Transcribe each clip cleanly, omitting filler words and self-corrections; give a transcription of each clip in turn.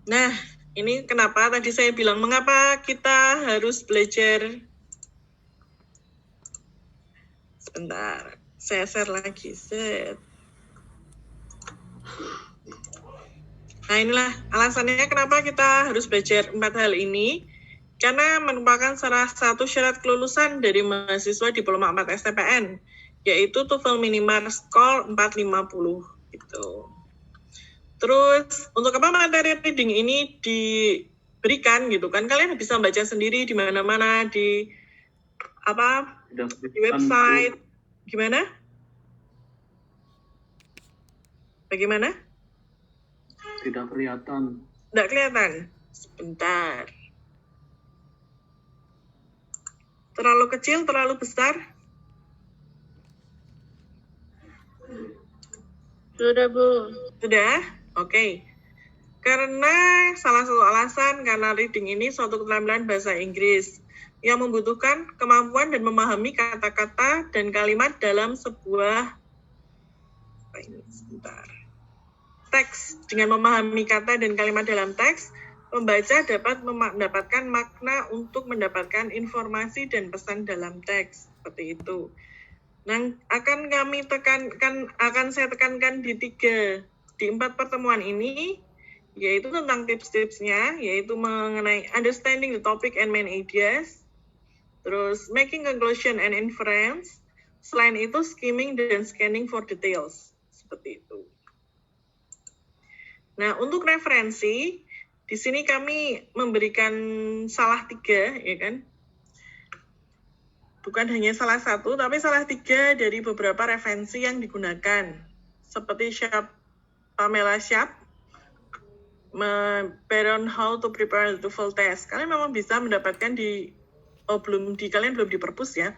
Nah, ini kenapa tadi saya bilang mengapa kita harus belajar. Sebentar, saya share lagi. Nah, inilah alasannya kenapa kita harus belajar 4 hal ini. Karena merupakan salah satu syarat kelulusan dari mahasiswa Diploma 4 STPN, yaitu TOEFL minimal score 450 gitu. Terus untuk apa materi reading ini diberikan gitu kan? Kalian bisa baca sendiri di mana-mana di website. Gimana? Bagaimana? Tidak kelihatan. Tidak kelihatan. Sebentar. Terlalu kecil, terlalu besar? Sudah, Bu. Sudah? Oke. Karena salah satu alasan karena reading ini suatu keterampilan bahasa Inggris yang membutuhkan kemampuan dan memahami kata-kata dan kalimat dalam sebuah teks. Dengan memahami kata dan kalimat dalam teks, pembaca dapat mendapatkan makna untuk mendapatkan informasi dan pesan dalam teks. Seperti itu. Nah, akan saya tekankan di 4 pertemuan ini, yaitu tentang tips-tipsnya, yaitu mengenai understanding the topic and main ideas, terus making conclusion and inference, selain itu skimming dan scanning for details. Seperti itu. Nah, untuk referensi, di sini kami memberikan salah 3, ya kan? Bukan hanya salah 1, tapi salah 3 dari beberapa referensi yang digunakan. Seperti Pamela Sharp, on how to prepare the TOEFL test. Kalian memang bisa mendapatkan kalian belum di perpus ya.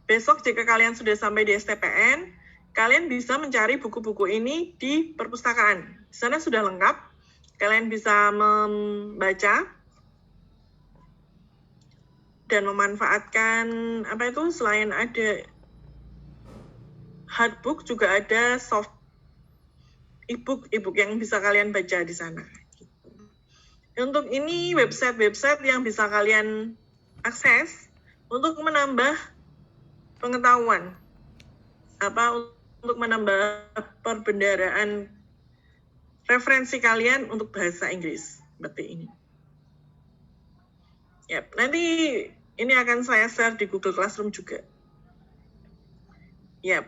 Besok jika kalian sudah sampai di STPN, kalian bisa mencari buku-buku ini di perpustakaan. Di sana sudah lengkap. Kalian bisa membaca dan memanfaatkan selain ada hardbook juga ada soft e-book yang bisa kalian baca di sana. Untuk ini website yang bisa kalian akses untuk menambah pengetahuan untuk menambah perbendaharaan referensi kalian untuk bahasa Inggris seperti ini. Yap, nanti ini akan saya share di Google Classroom juga. Yap,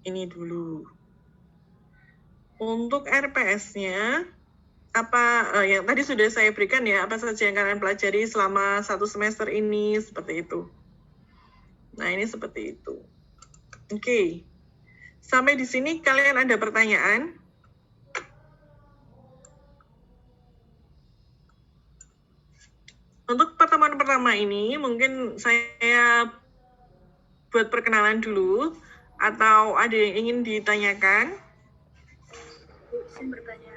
ini dulu. Untuk RPS-nya yang tadi sudah saya berikan ya, apa saja yang kalian pelajari selama 1 semester ini seperti itu. Nah, ini seperti itu. Oke. Sampai di sini kalian ada pertanyaan? Untuk pertemuan pertama ini mungkin saya buat perkenalan dulu atau ada yang ingin ditanyakan? Izin bertanya.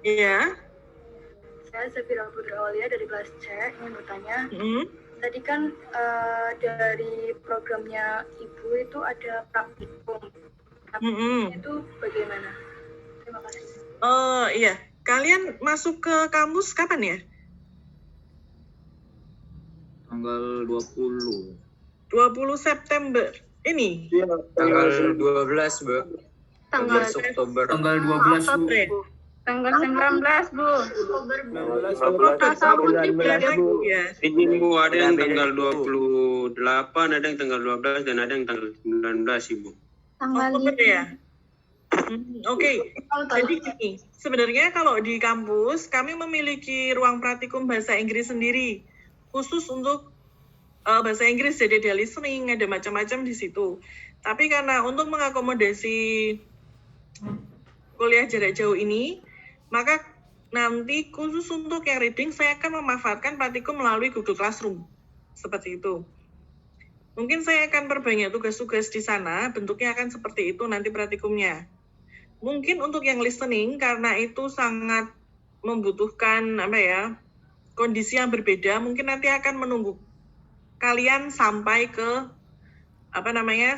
Iya. Saya Safira Putri dari kelas C ingin bertanya. Tadi kan dari programnya Ibu itu ada praktikum. Itu bagaimana? Terima kasih. Iya. Kalian masuk ke kampus kapan ya? Tanggal 20. 20 September. Ini? Iya, tanggal 12, Bu. Tanggal Oktober. Tanggal 12, Bu. Tanggal 19, Bu. Ini Bu, ada yang tanggal 28, ada yang tanggal 12, dan ada yang tanggal 19, Ibu. Oktober ya? Oke. Jadi gini, sebenarnya kalau di kampus, kami memiliki ruang praktikum bahasa Inggris sendiri. Khusus untuk bahasa Inggris, jadi ada listening, ada macam-macam di situ. Tapi karena untuk mengakomodasi kuliah jarak jauh ini, maka nanti khusus untuk yang reading, saya akan memanfaatkan praktikum melalui Google Classroom. Seperti itu. Mungkin saya akan perbanyak tugas-tugas di sana, bentuknya akan seperti itu nanti praktikumnya. Mungkin untuk yang listening, karena itu sangat membutuhkan kondisi yang berbeda, mungkin nanti akan menunggu kalian sampai ke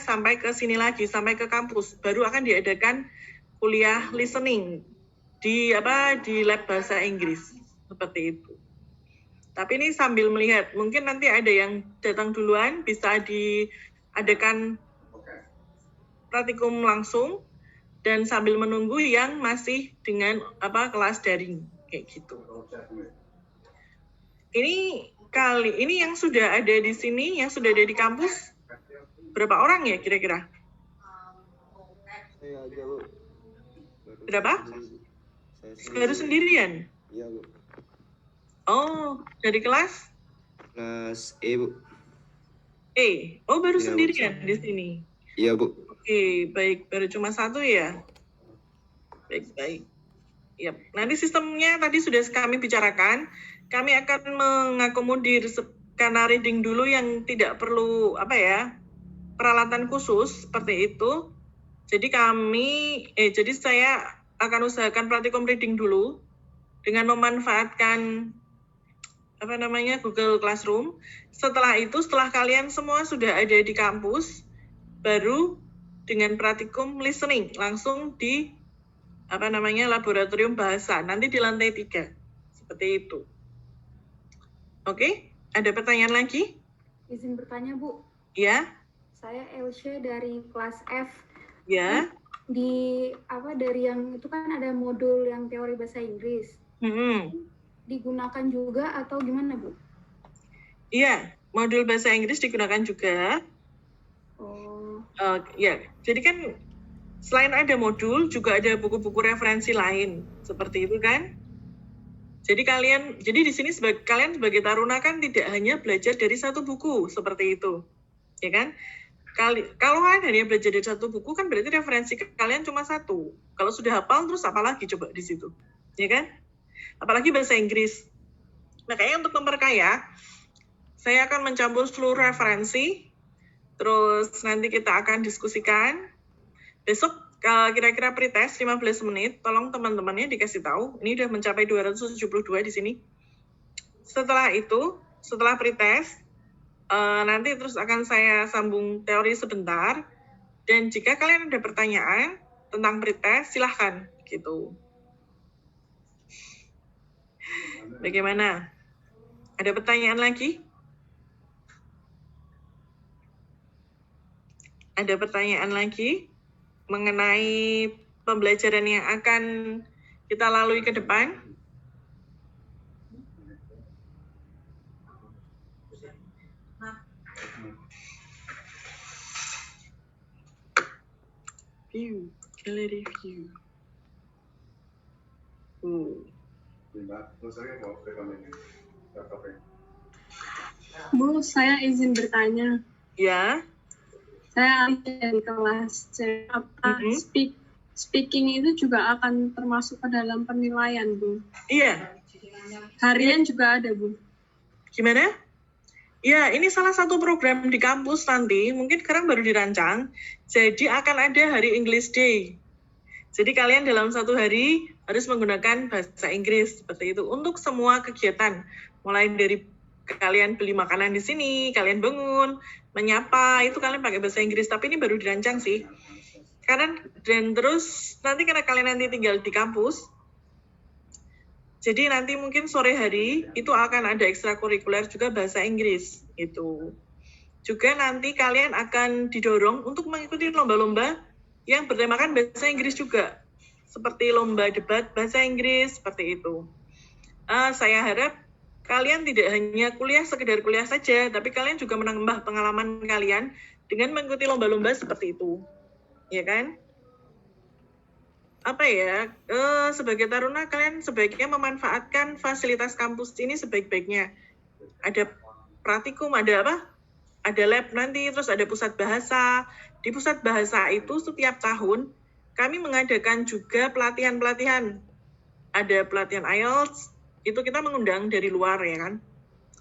sampai ke sini lagi, sampai ke kampus, baru akan diadakan kuliah listening di lab bahasa Inggris seperti itu. Tapi ini sambil melihat, mungkin nanti ada yang datang duluan bisa diadakan praktikum langsung dan sambil menunggu yang masih dengan kelas daring kayak gitu. Ini yang sudah ada di sini, yang sudah ada di kampus, berapa orang ya kira-kira? Saya aja, Bu. Berapa? Baru sendirian? Iya, Bu. Oh, dari kelas? Kelas E, Bu. E. Oh, baru Iya, sendirian di sini. Iya, Bu. Oke, baik. Baru cuma satu ya? Baik. Yap. Nanti sistemnya tadi sudah kami bicarakan. Kami akan mengakomodir karena reading dulu yang tidak perlu peralatan khusus seperti itu. Jadi saya akan usahakan praktikum reading dulu dengan memanfaatkan Google Classroom. Setelah kalian semua sudah ada di kampus, baru dengan praktikum listening langsung di laboratorium bahasa, nanti di lantai 3 seperti itu. Oke, ada pertanyaan lagi? Izin bertanya, Bu. Ya. Saya Elsha dari kelas F. Ya. Dari yang itu kan ada modul yang teori bahasa Inggris. Digunakan juga atau gimana, Bu? Iya, modul bahasa Inggris digunakan juga. Oh. Ya, jadi kan selain ada modul, juga ada buku-buku referensi lain seperti itu kan? Jadi di sini kalian sebagai taruna kan tidak hanya belajar dari satu buku seperti itu, ya kan? Kalau hanya belajar dari satu buku kan berarti referensi kalian cuma satu. Kalau sudah hafal terus apalagi coba di situ, ya kan? Apalagi bahasa Inggris. Makanya untuk memperkaya, saya akan mencampur seluruh referensi, terus nanti kita akan diskusikan. Besok kira-kira pretest 15 menit, tolong teman-temannya dikasih tahu. Ini udah mencapai 272 di sini. Setelah pretest, nanti terus akan saya sambung teori sebentar. Dan jika kalian ada pertanyaan tentang pretest, silahkan gitu. Bagaimana? Ada pertanyaan lagi? Ada pertanyaan lagi mengenai pembelajaran yang akan kita lalui ke depan? View, gallery view. Bu, saya izin bertanya. Ya. Saya dari kelas C. Speaking itu juga akan termasuk ke dalam penilaian, Bu? Iya. Harian juga ada, Bu? Gimana? Ya, ini salah satu program di kampus nanti, mungkin sekarang baru dirancang, jadi akan ada hari English Day. Jadi kalian dalam satu hari harus menggunakan bahasa Inggris, seperti itu, untuk semua kegiatan. Mulai dari kalian beli makanan di sini, kalian bangun, menyapa, itu kalian pakai bahasa Inggris, tapi ini baru dirancang sih. Dan terus nanti karena kalian nanti tinggal di kampus, jadi nanti mungkin sore hari itu akan ada ekstrakurikuler juga bahasa Inggris itu. Juga nanti kalian akan didorong untuk mengikuti lomba-lomba yang bertemakan bahasa Inggris juga, seperti lomba debat bahasa Inggris seperti itu. Saya harap kalian tidak hanya sekedar kuliah saja, tapi kalian juga menambah pengalaman kalian dengan mengikuti lomba-lomba seperti itu, ya kan? Sebagai taruna kalian sebaiknya memanfaatkan fasilitas kampus ini sebaik-baiknya. Ada praktikum, ada lab nanti, terus ada pusat bahasa. Di pusat bahasa itu setiap tahun kami mengadakan juga pelatihan-pelatihan. Ada pelatihan IELTS, itu kita mengundang dari luar ya kan.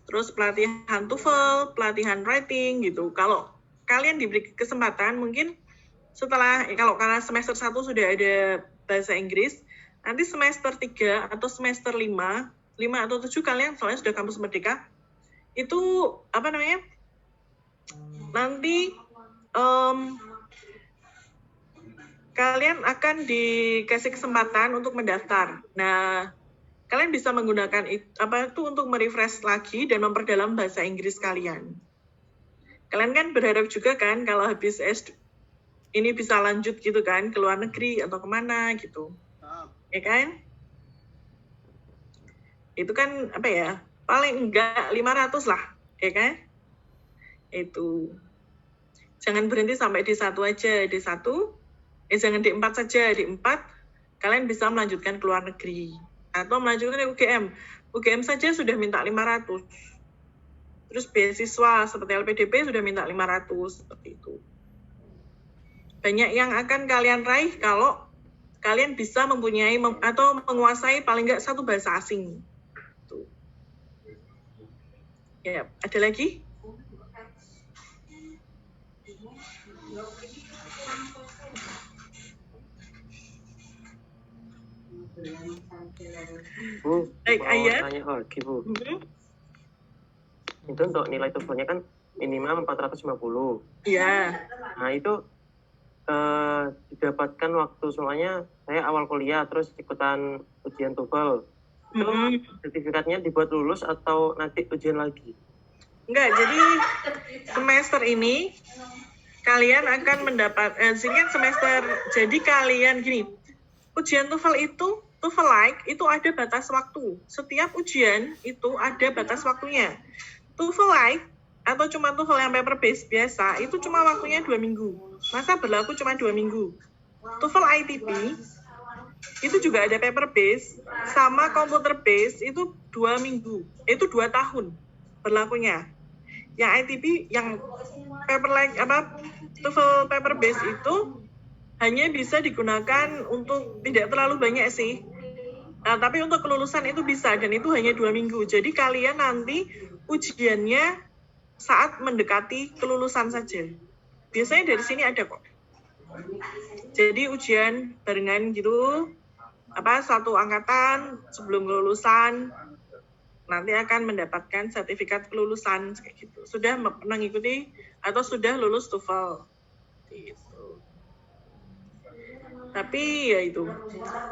Terus pelatihan TOEFL, pelatihan writing gitu. Kalau kalian diberi kesempatan mungkin karena semester 1 sudah ada bahasa Inggris, nanti semester 3 atau semester 5 atau 7 kalian soalnya sudah kampus Merdeka, itu nanti kalian akan dikasih kesempatan untuk mendaftar. Nah, kalian bisa menggunakan itu untuk merefresh lagi dan memperdalam bahasa Inggris kalian. Kalian kan berharap juga kan kalau habis S ini bisa lanjut gitu kan ke luar negeri atau kemana gitu, ya kan? Itu kan paling enggak 500 lah, ya kan? Itu jangan berhenti sampai D1 aja, D1, jangan D4 saja, D4 kalian bisa melanjutkan ke luar negeri atau melanjutkan ke UGM saja sudah minta 500. Terus beasiswa seperti LPDP sudah minta 500 seperti itu. Banyak yang akan kalian raih kalau kalian bisa mempunyai atau menguasai paling nggak satu bahasa asing. Tuh. Ya, ada lagi? Bu, Baik, mau Ayah. tanya lagi, Bu. Itu untuk nilai TOEFL-nya kan minimal 450. Iya. Nah, itu didapatkan waktu soalnya saya awal kuliah terus ikutan ujian TOEFL. Itu sertifikatnya dibuat lulus atau nanti ujian lagi? Enggak, jadi semester ini kalian akan mendapat semester. Jadi kalian gini, ujian TOEFL itu TOEFL-like itu ada batas waktu. Setiap ujian itu ada batas waktunya. TOEFL-like atau cuma TOEFL yang paper base biasa itu cuma waktunya 2 minggu. Masa berlaku cuma 2 minggu. TOEFL ITP itu juga ada paper base sama computer base itu 2 minggu. Itu 2 tahun berlakunya. Yang ITP yang TOEFL paper base itu hanya bisa digunakan untuk tidak terlalu banyak sih. Nah, tapi untuk kelulusan itu bisa dan itu hanya 2 minggu. Jadi kalian nanti ujiannya saat mendekati kelulusan saja. Biasanya dari sini ada kok. Jadi ujian barengan gitu, satu angkatan sebelum kelulusan nanti akan mendapatkan sertifikat kelulusan kayak gitu. Sudah mengikuti atau sudah lulus TOEFL. Gitu. Tapi ya itu,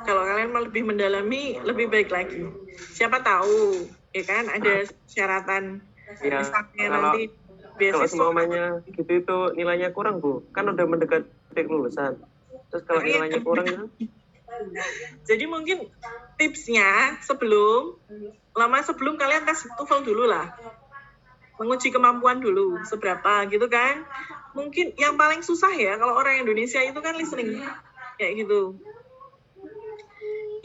kalau kalian lebih mendalami lebih baik lagi. Siapa tahu, ya kan ada syaratan. Ya, Nanti kalau semuanya gitu itu nilainya kurang, Bu. Kan udah mendekati kelulusan. Terus kalau nilainya kurang itu? Jadi mungkin tipsnya sebelum kalian tes TOEFL dulu lah. Menguji kemampuan dulu seberapa gitu kan. Mungkin yang paling susah ya kalau orang Indonesia itu kan listening. Kayak gitu.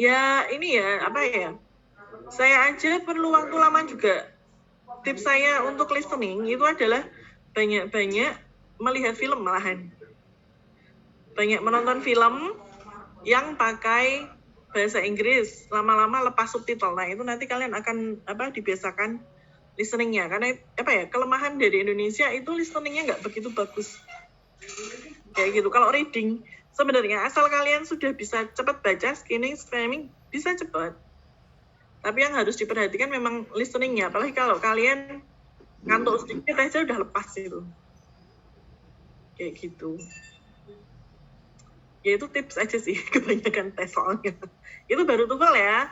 Ya ini ya, saya aja perlu waktu lama juga. Tips saya untuk listening itu adalah banyak-banyak melihat film malahan. Banyak menonton film yang pakai bahasa Inggris, lama-lama lepas subtitle. Nah, itu nanti kalian akan dibiasakan listeningnya. Karena kelemahan dari Indonesia itu listeningnya nggak begitu bagus. Kayak gitu. Kalau reading, sebenarnya asal kalian sudah bisa cepat baca, skimming, spamming, bisa cepat. Tapi yang harus diperhatikan memang listeningnya. Apalagi kalau kalian ngantuk sedikit aja udah lepas itu. Kayak gitu. Ya itu tips aja sih, kebanyakan tes soalnya. Itu baru TOEFL ya.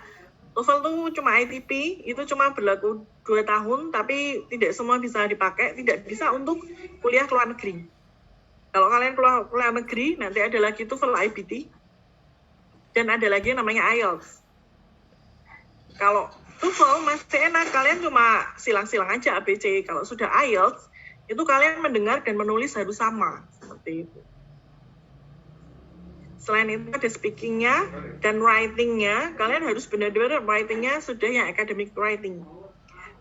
TOEFL tuh cuma ITP, itu cuma berlaku 2 tahun, tapi tidak semua bisa dipakai, tidak bisa untuk kuliah ke luar negeri. Kalau kalian keluar negeri, nanti ada lagi TOEFL IBT, dan ada lagi yang namanya IELTS. Kalau TOEFL masih enak, kalian cuma silang-silang aja ABC. Kalau sudah IELTS, itu kalian mendengar dan menulis harus sama. Seperti itu. Selain itu ada speaking-nya dan writing-nya. Kalian harus benar-benar writing-nya sudah yang academic writing.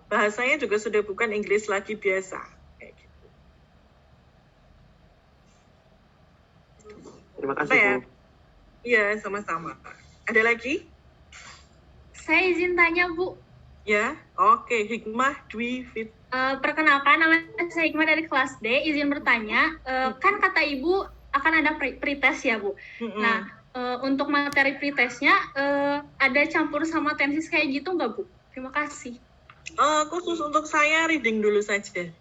Bahasanya juga sudah bukan Inggris lagi biasa. Kayak gitu. Terima kasih, Bu. Iya, sama-sama. Ada lagi? Saya izin tanya, Bu. Ya, oke. Hikmah Dwi Fit. Perkenalkan, nama saya Hikmah dari kelas D. Izin bertanya, kan kata Ibu akan ada pretest ya, Bu. Nah, untuk materi pretestnya ada campur sama tensis kayak gitu nggak, Bu? Terima kasih. Khusus untuk saya reading dulu saja.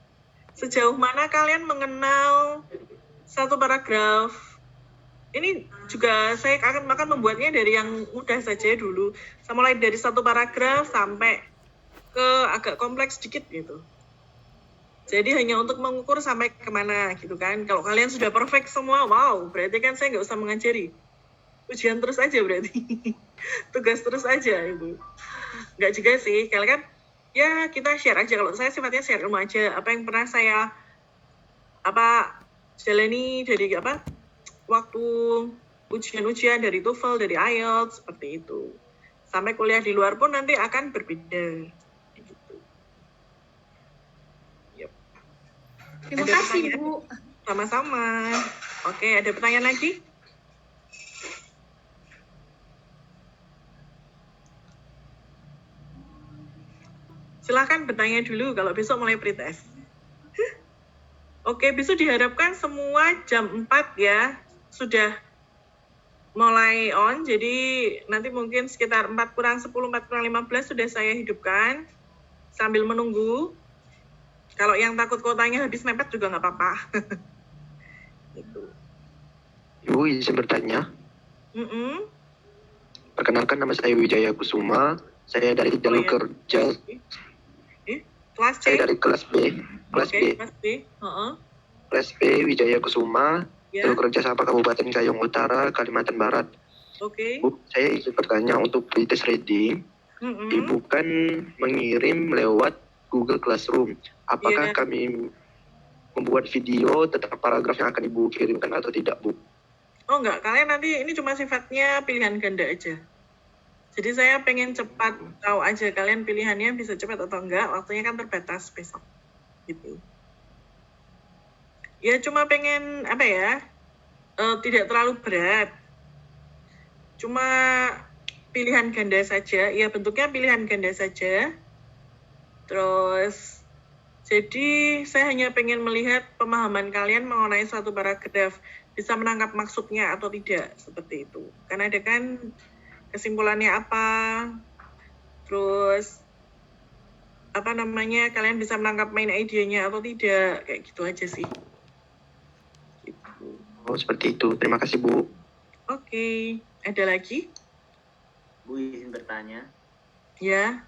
Sejauh mana kalian mengenal satu paragraf. Ini juga saya akan membuatnya dari yang mudah saja dulu. Mulai dari satu paragraf sampai ke agak kompleks sedikit gitu. Jadi hanya untuk mengukur sampai kemana gitu kan. Kalau kalian sudah perfect semua, wow, berarti kan saya nggak usah mengajari. Ujian terus aja berarti. Tugas terus aja itu. Nggak juga sih, kalian kan ya kita share aja. Kalau saya sifatnya share ilmu aja. Apa yang pernah saya jalani dari waktu ujian-ujian dari TOEFL, dari IELTS, seperti itu. Sampai kuliah di luar pun nanti akan berbeda. Gitu. Yep. Terima kasih, Bu. Sama-sama. Oke, ada pertanyaan lagi? Silahkan bertanya dulu kalau besok mulai pretest. Oke, besok diharapkan semua jam 4 ya. Sudah mulai on, jadi nanti mungkin sekitar 4 kurang 10, 4 kurang 15 sudah saya hidupkan sambil menunggu. Kalau yang takut kuotanya habis mepet juga nggak apa-apa. Gitu. Ibu izin bertanya. Perkenalkan, nama saya Wijaya Kusuma. Saya dari jalur kerja. Kelas C? Saya dari kelas B. Kelas B. Kelas B Wijaya Kusuma. Jalur kerja sama Kabupaten Kayong Utara, Kalimantan Barat. Bu, saya izin bertanya untuk pretest reading. Ibu kan mengirim lewat Google Classroom. Apakah kami membuat video tentang paragraf yang akan Ibu kirimkan atau tidak, Bu? Oh enggak, kalian nanti ini cuma sifatnya pilihan ganda aja. Jadi saya pengen cepat tahu aja kalian pilihannya bisa cepat atau enggak, waktunya kan terbatas besok. Gitu. Ya cuma pengen tidak terlalu berat. Cuma pilihan ganda saja, ya bentuknya pilihan ganda saja. Terus jadi saya hanya pengen melihat pemahaman kalian mengenai suatu paragraf, bisa menangkap maksudnya atau tidak, seperti itu. Karena ada kan kesimpulannya apa, terus kalian bisa menangkap main idenya atau tidak, kayak gitu aja sih. Oh, seperti itu. Terima kasih, Bu. Oke. Ada lagi? Bu, izin bertanya. Ya.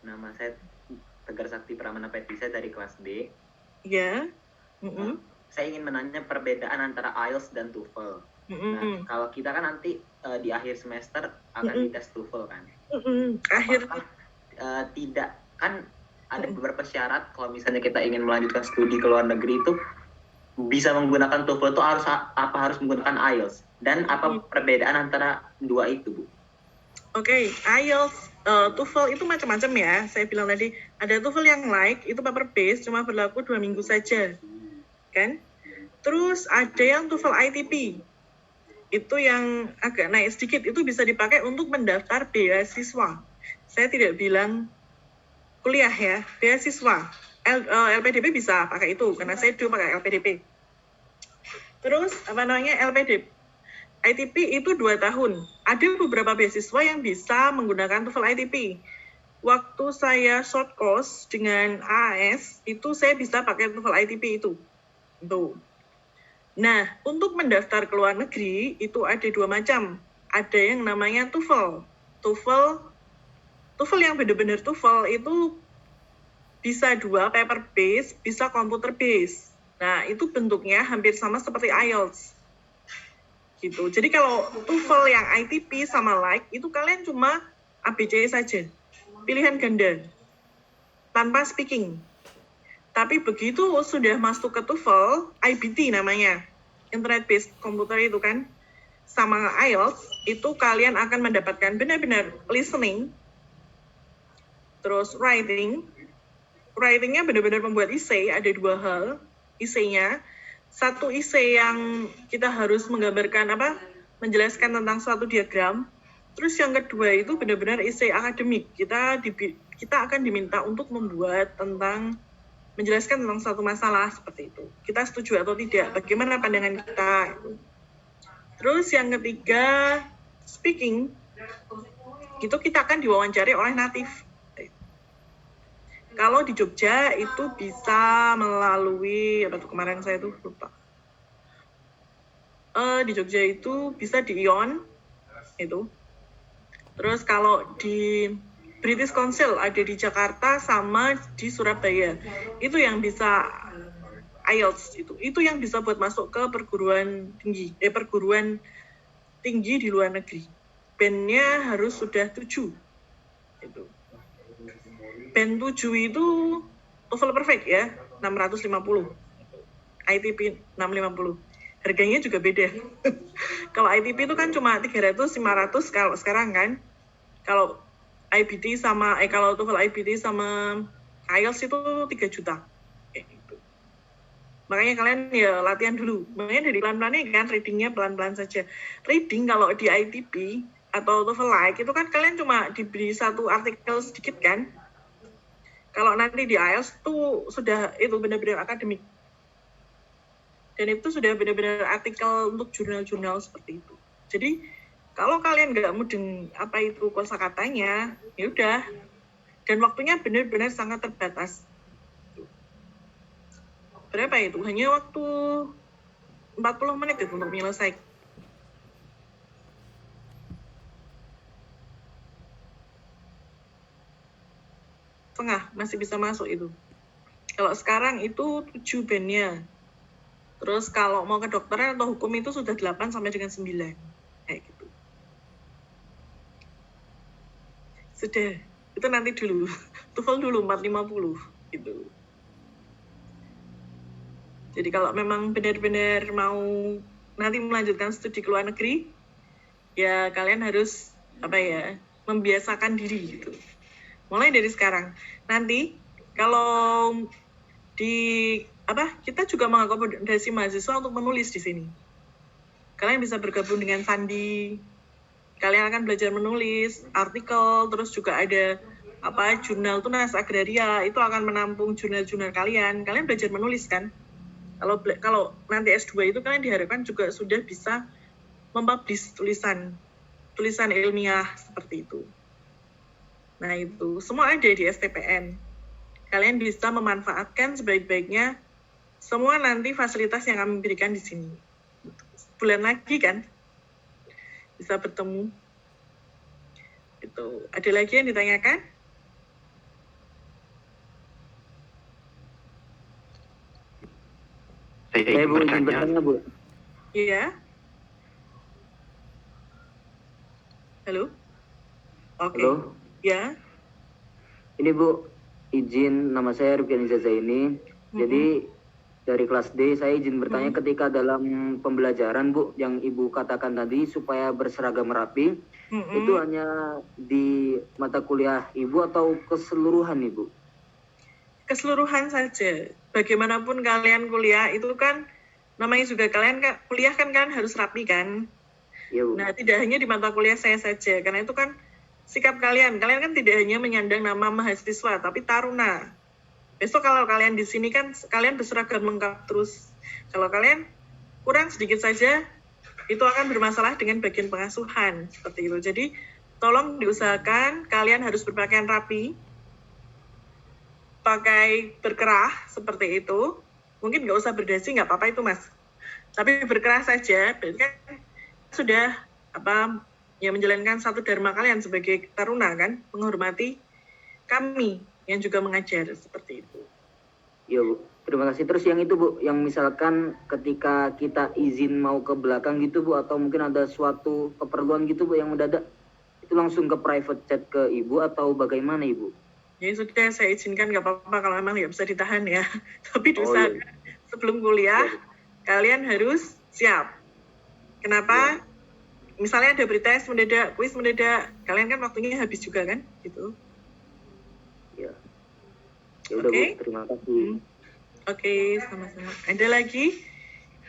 Nama saya Tegar Sakti Pramana Petisa dari kelas B. Ya. Saya ingin menanya perbedaan antara IELTS dan TOEFL. Nah, kalau kita kan nanti di akhir semester akan dites TOEFL kan? Apakah tidak, kan ada beberapa syarat kalau misalnya kita ingin melanjutkan studi ke luar negeri itu bisa menggunakan TOEFL itu harus menggunakan IELTS, dan apa perbedaan antara dua itu, Bu? Oke, IELTS, TOEFL itu macam-macam ya. Saya bilang tadi ada TOEFL yang light, itu paper based, cuma berlaku 2 minggu saja, kan? Terus ada yang TOEFL ITP, itu yang agak naik sedikit, itu bisa dipakai untuk mendaftar beasiswa. Saya tidak bilang kuliah ya, beasiswa. LPDP bisa pakai itu, karena saya dulu pakai LPDP. Terus, LPDP. ITP itu 2 tahun. Ada beberapa beasiswa yang bisa menggunakan TOEFL ITP. Waktu saya short course dengan AAS, itu saya bisa pakai TOEFL ITP itu. Tuh. Nah, untuk mendaftar ke luar negeri, itu ada 2 macam. Ada yang namanya TOEFL. TOEFL yang benar-benar TOEFL itu bisa 2 paper base, bisa computer base. Nah, itu bentuknya hampir sama seperti IELTS. Gitu. Jadi kalau TOEFL yang ITP sama like, itu kalian cuma ABC saja. Pilihan ganda. Tanpa speaking. Tapi begitu sudah masuk ke TOEFL, IBT namanya. Internet based computer itu kan. Sama IELTS, itu kalian akan mendapatkan benar-benar listening. Terus writing. Writing-nya benar-benar membuat essay, ada 2 hal. Essay-nya, satu essay yang kita harus menggambarkan menjelaskan tentang suatu diagram. Terus yang kedua itu benar-benar essay akademik. Kita akan diminta untuk membuat menjelaskan tentang suatu masalah seperti itu. Kita setuju atau tidak, bagaimana pandangan kita. Terus yang ketiga, speaking. Itu kita akan diwawancari oleh native. Kalau di Jogja itu bisa melalui kemarin saya tuh lupa. Di Jogja itu bisa di ION itu. Terus kalau di British Council ada di Jakarta sama di Surabaya. Itu yang bisa IELTS itu yang bisa buat masuk ke perguruan tinggi di luar negeri. Band-nya harus sudah 7. Itu. Band 7 itu TOEFL perfect ya, 650. ITP 650. Harganya juga beda. Kalau ITP itu kan cuma 300, 500 kalau sekarang kan. Kalau IBT sama kalau TOEFL IBT sama IELTS itu 3 juta. Gitu. Makanya kalian ya latihan dulu. Makanya dari pelan-pelan kan, readingnya pelan-pelan saja. Reading kalau di ITP atau TOEFL like itu kan kalian cuma diberi satu artikel sedikit kan. Kalau nanti di IELTS tuh sudah itu benar-benar akademik. Dan itu sudah benar-benar artikel untuk jurnal-jurnal seperti itu. Jadi kalau kalian nggak mudeng apa itu kosakatanya, ya udah. Dan waktunya benar-benar sangat terbatas. Berapa itu? Hanya waktu 40 menit itu untuk menyelesaikan. Setengah masih bisa masuk itu. Kalau sekarang itu 7 bandnya. Terus kalau mau ke dokteran atau hukum itu sudah 8 sampai dengan 9. Kayak gitu. Sudah, itu nanti dulu. TOEFL dulu 450 gitu. Jadi kalau memang benar-benar mau nanti melanjutkan studi ke luar negeri, ya kalian harus membiasakan diri gitu. Mulai dari sekarang. Nanti kalau kita juga mengakomodasi mahasiswa untuk menulis di sini. Kalian bisa bergabung dengan Sandi. Kalian akan belajar menulis artikel, terus juga ada jurnal tunas agraria, itu akan menampung jurnal-jurnal kalian. Kalian belajar menulis kan? Kalau nanti S2 itu kalian diharapkan juga sudah bisa mempublish tulisan ilmiah seperti itu. Nah, itu semua ada di STPN. Kalian bisa memanfaatkan sebaik-baiknya semua nanti fasilitas yang kami berikan di sini. Bulan lagi kan bisa bertemu. Itu. Ada lagi yang ditanyakan? Saya Bu izin bertanya, Bu. Iya. Halo? Oke. Halo. Ya. Ini Bu, izin, nama saya Rifkian Zaini. Jadi dari kelas D saya izin bertanya ketika dalam pembelajaran Bu yang Ibu katakan tadi supaya berseragam rapi, itu hanya di mata kuliah Ibu atau keseluruhan Ibu? Keseluruhan saja. Bagaimanapun kalian kuliah itu kan namanya juga kalian kuliah kan harus rapi kan? Ya, Bu. Nah, tidak hanya di mata kuliah saya saja, karena itu kan sikap kalian. Kalian kan tidak hanya menyandang nama mahasiswa, tapi taruna. Besok kalau kalian di sini kan kalian berseragam lengkap terus. Kalau kalian kurang sedikit saja, itu akan bermasalah dengan bagian pengasuhan seperti itu. Jadi tolong diusahakan kalian harus berpakaian rapi, pakai berkerah seperti itu. Mungkin nggak usah berdasi, nggak apa-apa itu Mas. Tapi berkerah saja, berarti kan sudah menjalankan satu dharma kalian sebagai taruna kan, menghormati kami yang juga mengajar seperti itu. Iya Bu, terima kasih. Terus yang itu Bu, yang misalkan ketika kita izin mau ke belakang gitu Bu, atau mungkin ada suatu keperluan gitu Bu yang mendadak, itu langsung ke private chat ke Ibu atau bagaimana Ibu? Ya sudah, saya izinkan nggak apa-apa kalau memang nggak bisa ditahan ya. Tapi diusahakan sebelum kuliah, kalian harus siap. Kenapa? Misalnya ada pretest mendadak, kuis mendadak, kalian kan waktunya habis juga kan, gitu. Ya. Ya udah Bu, terima kasih. Oke, sama-sama. Ada lagi?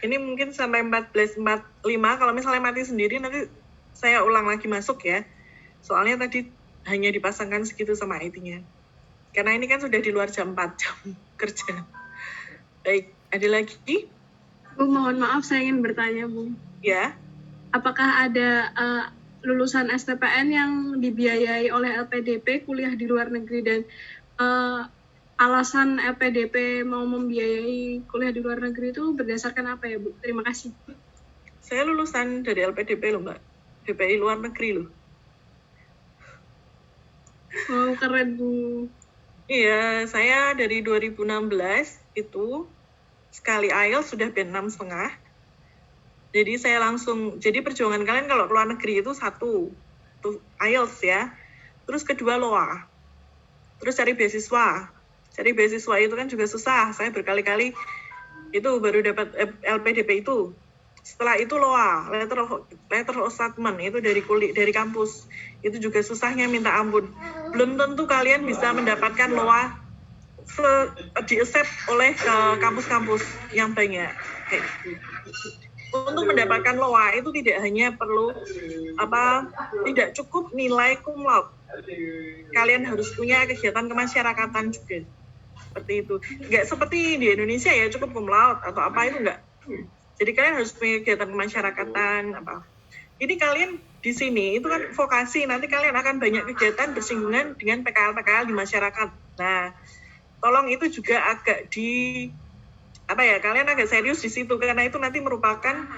Ini mungkin sampai 14.45. Kalau misalnya mati sendiri nanti saya ulang lagi masuk ya. Soalnya tadi hanya dipasangkan segitu sama IT-nya. Karena ini kan sudah di luar jam 4 jam kerja. Baik, ada lagi? Bu, mohon maaf saya ingin bertanya, Bu. Ya. Apakah ada lulusan STPN yang dibiayai oleh LPDP kuliah di luar negeri dan alasan LPDP mau membiayai kuliah di luar negeri itu berdasarkan apa ya Bu? Terima kasih. Saya lulusan dari LPDP loh, Mbak. DPI luar negeri loh. Oh, keren, Bu. Iya, saya dari 2016 itu sekali IELTS sudah band 6,5. Jadi saya langsung, jadi perjuangan kalian kalau keluar negeri itu satu, tuh IELTS ya. Terus kedua LOA. Terus cari beasiswa. Cari beasiswa itu kan juga susah. Saya berkali-kali itu baru dapat LPDP itu. Setelah itu LOA, letter of statement itu dari kampus. Itu juga susahnya minta ampun. Belum tentu kalian bisa mendapatkan LOA di-accept oleh kampus-kampus yang banyak. Untuk mendapatkan LOA itu tidak hanya perlu tidak cukup nilai cum laude. Kalian harus punya kegiatan kemasyarakatan juga. Seperti itu. Enggak seperti di Indonesia ya cukup cum laude atau apa itu enggak. Jadi kalian harus punya kegiatan kemasyarakatan apa. Ini kalian di sini itu kan vokasi, nanti kalian akan banyak kegiatan bersinggungan dengan PKL-PKL di masyarakat. Nah, tolong itu juga agak kalian agak serius di situ karena itu nanti merupakan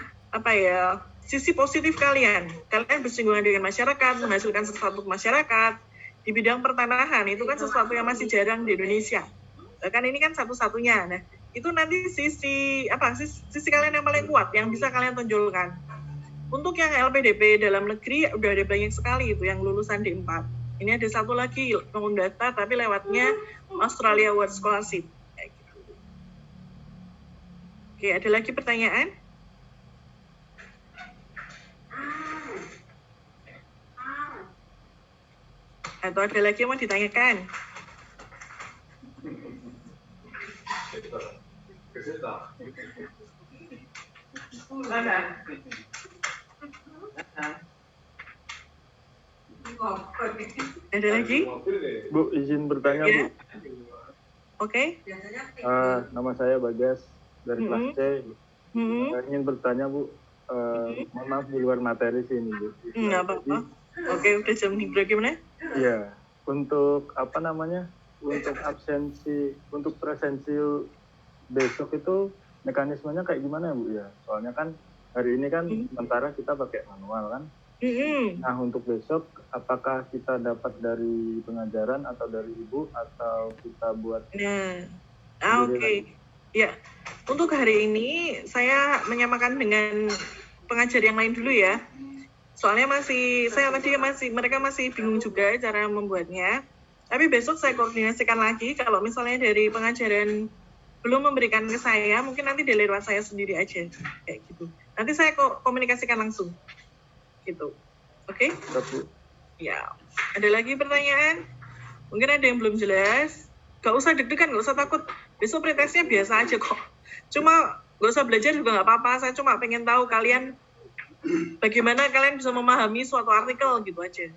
sisi positif kalian. Kalian bersinggungan dengan masyarakat, menghasilkan sesuatu ke masyarakat di bidang pertanahan itu kan sesuatu yang masih jarang di Indonesia. Bahkan ini kan satu-satunya. Nah, itu nanti sisi kalian yang paling kuat yang bisa kalian tonjolkan. Untuk yang LPDP dalam negeri udah ada banyak sekali itu yang lulusan D4. Ini ada satu lagi pengun data tapi lewatnya Australia World Scholarship. Oke, ada lagi pertanyaan? Atau ada lagi yang mau ditanyakan? Ada lagi? Bu, izin bertanya, ya. Bu. Oke. Nama saya Bagas dari kelas C. Saya ingin bertanya, Bu. Mohon maaf di luar materi sih ini, Bu. Nggak apa-apa. Oke, udah jam berapa gimana? Iya. Untuk untuk absensi, untuk presensi besok itu mekanismenya kayak gimana ya, Bu ya? Soalnya kan hari ini kan sementara kita pakai manual kan. Nah, untuk besok apakah kita dapat dari pengajaran atau dari Ibu atau kita buat? Oke. Ya, untuk hari ini saya menyamakan dengan pengajar yang lain dulu ya. Soalnya mereka masih bingung juga cara membuatnya. Tapi besok saya koordinasikan lagi kalau misalnya dari pengajaran belum memberikan ke saya, mungkin nanti dari lewat saya sendiri aja kayak gitu. Nanti saya komunikasikan langsung. Gitu. Oke? Ya. Ada lagi pertanyaan? Mungkin ada yang belum jelas. Gak usah deg-degan, gak usah takut. Besok pretestnya biasa aja kok. Cuma gak usah belajar juga gak apa-apa. Saya cuma pengen tahu kalian bagaimana kalian bisa memahami suatu artikel gitu aja.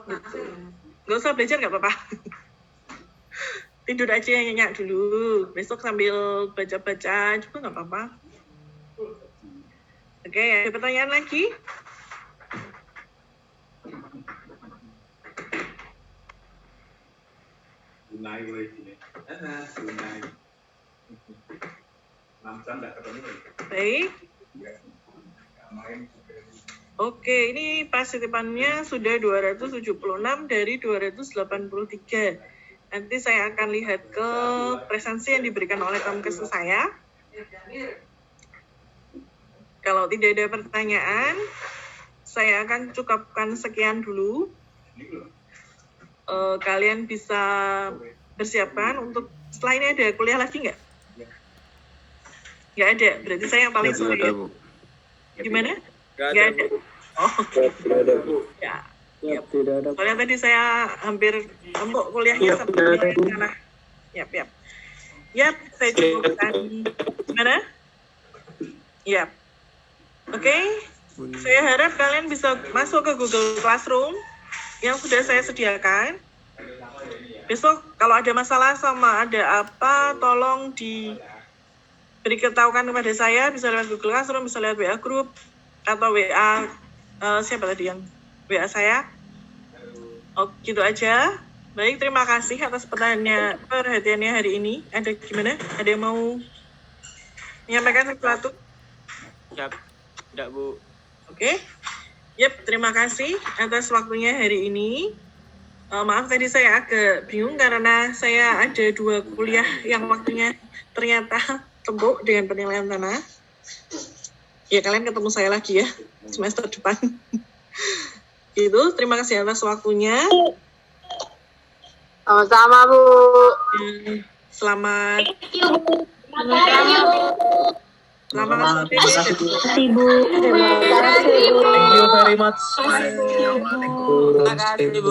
Gitu. Gak usah belajar gak apa-apa. Tidur aja nyenyak dulu. Besok sambil baca-baca juga gak apa-apa. Oke, ada pertanyaan lagi? Baik. Oke, ini pasitipannya sudah 276 dari 283. Nanti saya akan lihat ke presensi yang diberikan oleh Kamkes saya. Kalau tidak ada pertanyaan, saya akan cukupkan sekian dulu. Kalian bisa bersiapkan untuk setelah ini ada kuliah lagi nggak? Nggak ada, berarti saya yang paling sore. Gimana? Nggak ada. Oh, tidak ada, Bu. Ya. Tidak ada. Soalnya tadi saya hampir empuk kuliahnya sampai di sana. Yap. Saya cukupkan. Gimana? Yap. Oke, saya harap kalian bisa masuk ke Google Classroom yang sudah saya sediakan. Besok kalau ada masalah sama ada apa, tolong diberitahukan kepada saya, bisa lewat Google Classroom, bisa lewat WA Group, atau WA, siapa tadi yang WA saya. Oh, gitu aja. Baik, terima kasih atas perhatiannya hari ini. Ada gimana? Ada yang mau menyampaikan sesuatu? Siap. Tidak, Bu. Oke. Yep, terima kasih atas waktunya hari ini. Maaf tadi saya agak bingung karena saya ada 2 kuliah yang waktunya ternyata tembok dengan penilaian tanah. Ya, kalian ketemu saya lagi ya semester depan. Gitu, terima kasih atas waktunya. Sama-sama, Bu. Selamat. Selamat sore. Terima kasih, Bu. Thank you very much. Terima kasih, Bu.